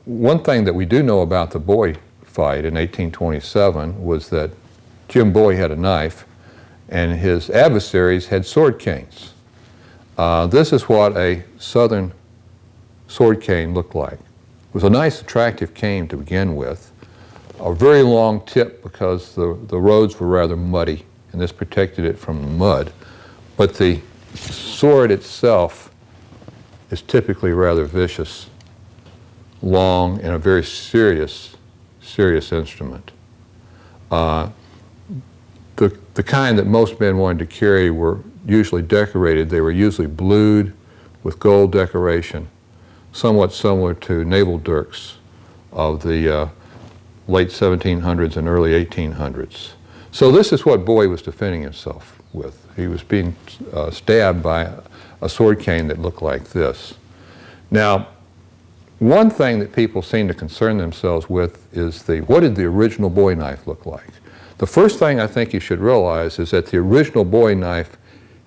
one thing that we do know about the Boy fight in 1827 was that Jim Boy had a knife and his adversaries had sword canes. This is what a Southern sword cane looked like. It was a nice, attractive cane to begin with, a very long tip because the roads were rather muddy, and this protected it from the mud. But the sword itself is typically rather vicious, long, and a very serious instrument. The kind that most men wanted to carry were usually decorated. They were usually blued with gold decoration, somewhat similar to naval dirks of the late 1700s and early 1800s. So this is what Boy was defending himself with. He was being stabbed by a sword cane that looked like this. Now, one thing that people seem to concern themselves with is what did the original Bowie knife look like? The first thing I think you should realize is that the original Bowie knife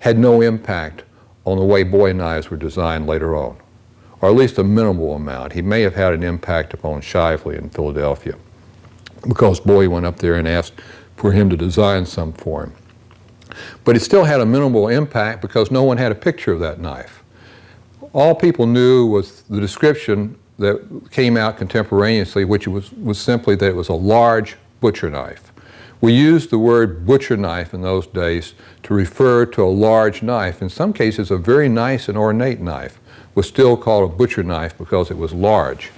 had no impact on the way Bowie knives were designed later on, or at least a minimal amount. He may have had an impact upon Shively in Philadelphia because Bowie went up there and asked for him to design some for him. But it still had a minimal impact because no one had a picture of that knife. All people knew was the description that came out contemporaneously, which was simply that it was a large butcher knife. We used the word butcher knife in those days to refer to a large knife. In some cases, a very nice and ornate knife was still called a butcher knife because it was large.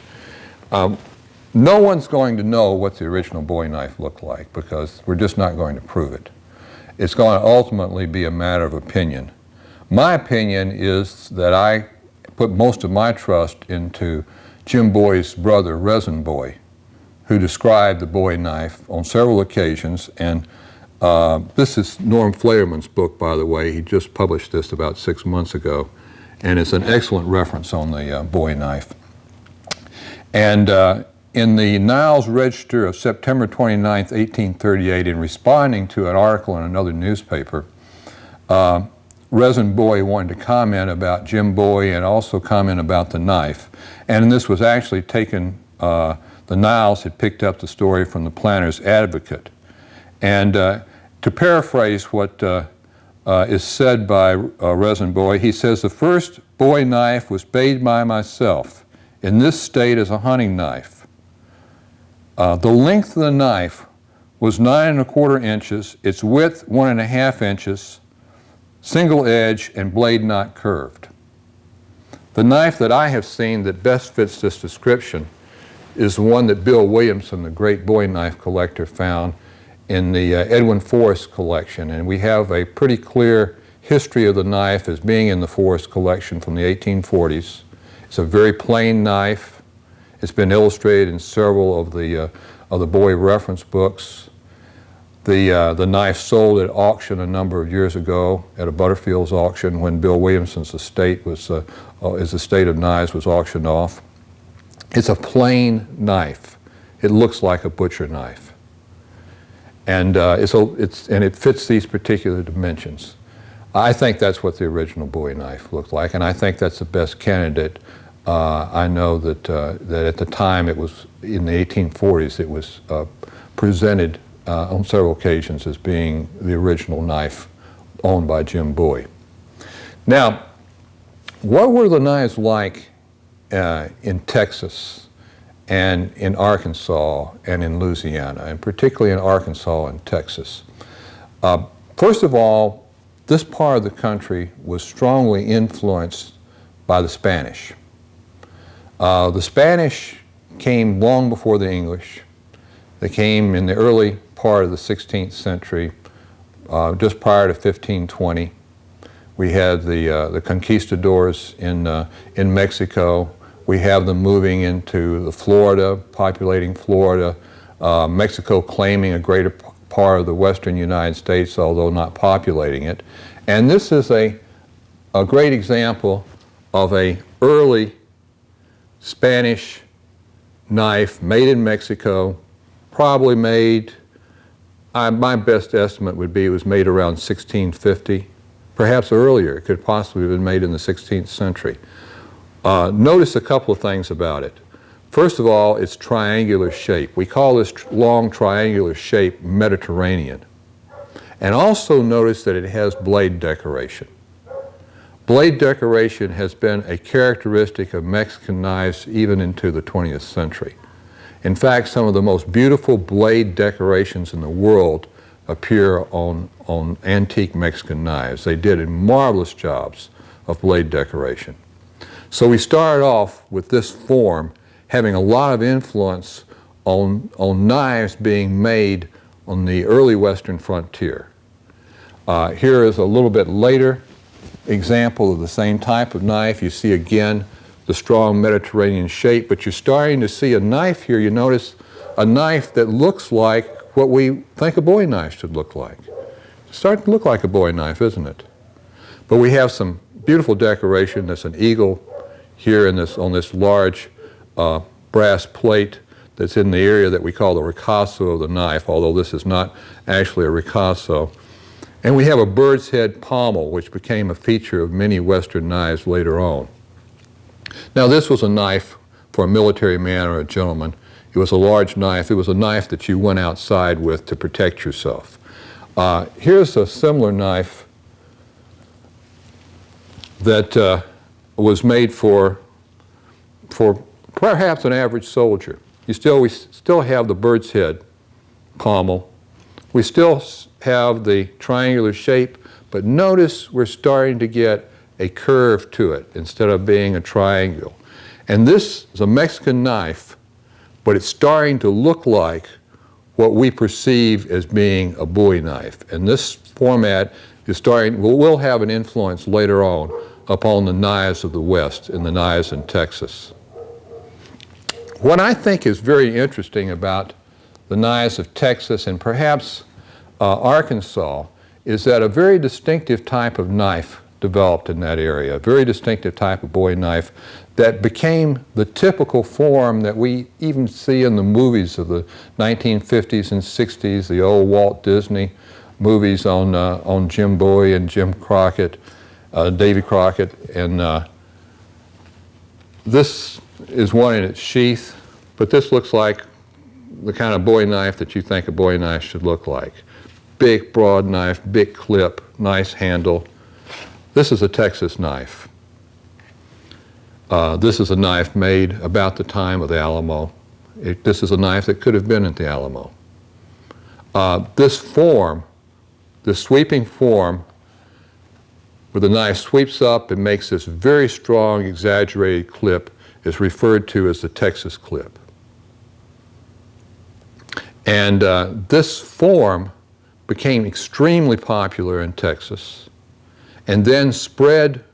No one's going to know what the original Bowie knife looked like because we're just not going to prove it. It's going to ultimately be a matter of opinion. My opinion is that I put most of my trust into Jim Boy's brother, Resin Boy, who described the Bowie knife on several occasions. And this is Norm Flayerman's book, by the way. He just published this about 6 months ago. And it's an excellent reference on the Bowie knife. And in the Niles Register of September 29, 1838, in responding to an article in another newspaper, Resin Boy wanted to comment about Jim Bowie and also comment about the knife. And this was actually taken, the Niles had picked up the story from the Planter's Advocate. And to paraphrase what is said by Resin Boy, he says, "The first Bowie knife was made by myself in this state as a hunting knife. The length of the knife was 9 1/4 inches, its width 1 1/2 inches, single edge and blade not curved. The knife that I have seen that best fits this description is the one that Bill Williamson, the great Bowie knife collector, found in the Edwin Forrest collection. And we have a pretty clear history of the knife as being in the Forrest collection from the 1840s. It's a very plain knife. It's been illustrated in several of the Bowie reference books. The knife sold at auction a number of years ago at a Butterfield's auction when Bill Williamson's estate was, his estate of knives was auctioned off. It's a plain knife. It looks like a butcher knife. And, it fits these particular dimensions. I think that's what the original Bowie knife looked like, and I think that's the best candidate. I know that at the time it was, in the 1840s, it was presented on several occasions as being the original knife owned by Jim Bowie. Now, what were the knives like in Texas and in Arkansas and in Louisiana, and particularly in Arkansas and Texas? First of all, this part of the country was strongly influenced by the Spanish. The Spanish came long before the English. They came in the early part of the 16th century, just prior to 1520. We had the conquistadors in Mexico. We have them moving into Florida, populating Florida. Mexico claiming a greater part of the western United States, although not populating it. And this is a great example of an early Spanish knife made in Mexico, probably made, my best estimate would be it was made around 1650, perhaps earlier. It could possibly have been made in the 16th century. Notice a couple of things about it. First of all, its triangular shape. We call this long triangular shape Mediterranean. And also notice that it has blade decoration. Blade decoration has been a characteristic of Mexican knives even into the 20th century. In fact, some of the most beautiful blade decorations in the world appear on antique Mexican knives. They did marvelous jobs of blade decoration. So we started off with this form having a lot of influence on knives being made on the early Western frontier. Here is a little bit later example of the same type of knife. You see again the strong Mediterranean shape, but you're starting to see a knife here. You notice a knife that looks like what we think a bowie knife should look like. It's starting to look like a bowie knife, isn't it? But we have some beautiful decoration. There's an eagle here on this large brass plate that's in the area that we call the ricasso of the knife, although this is not actually a ricasso. And we have a bird's head pommel, which became a feature of many Western knives later on. Now, this was a knife for a military man or a gentleman. It was a large knife. It was a knife that you went outside with to protect yourself. Here's a similar knife that was made for perhaps an average soldier. We still have the bird's head pommel. We still have the triangular shape, but notice we're starting to get a curve to it instead of being a triangle. And this is a Mexican knife, but it's starting to look like what we perceive as being a bowie knife. And this format is will have an influence later on upon the knives of the West and the knives in Texas. What I think is very interesting about the knives of Texas and perhaps Arkansas is that a very distinctive type of knife developed in that area, a very distinctive type of bowie knife that became the typical form that we even see in the movies of the 1950s and 60s, the old Walt Disney movies on Jim Bowie and Jim Crockett, Davy Crockett, and this is one in its sheath, but this looks like the kind of bowie knife that you think a bowie knife should look like. Big, broad knife, big clip, nice handle. This is a Texas knife. This is a knife made about the time of the Alamo. This is a knife that could have been at the Alamo. This form, this sweeping form, where the knife sweeps up and makes this very strong, exaggerated clip, is referred to as the Texas clip. And this form became extremely popular in Texas and then spread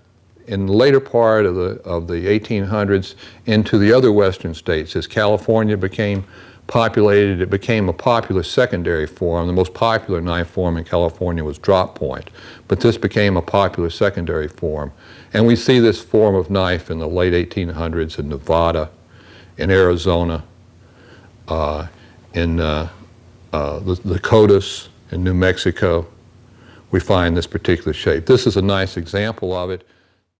in the later part of the 1800s into the other western states. As California became populated, it became a popular secondary form. The most popular knife form in California was drop point, but this became a popular secondary form. And we see this form of knife in the late 1800s in Nevada, in Arizona, in the Dakotas, in New Mexico. We find this particular shape. This is a nice example of it.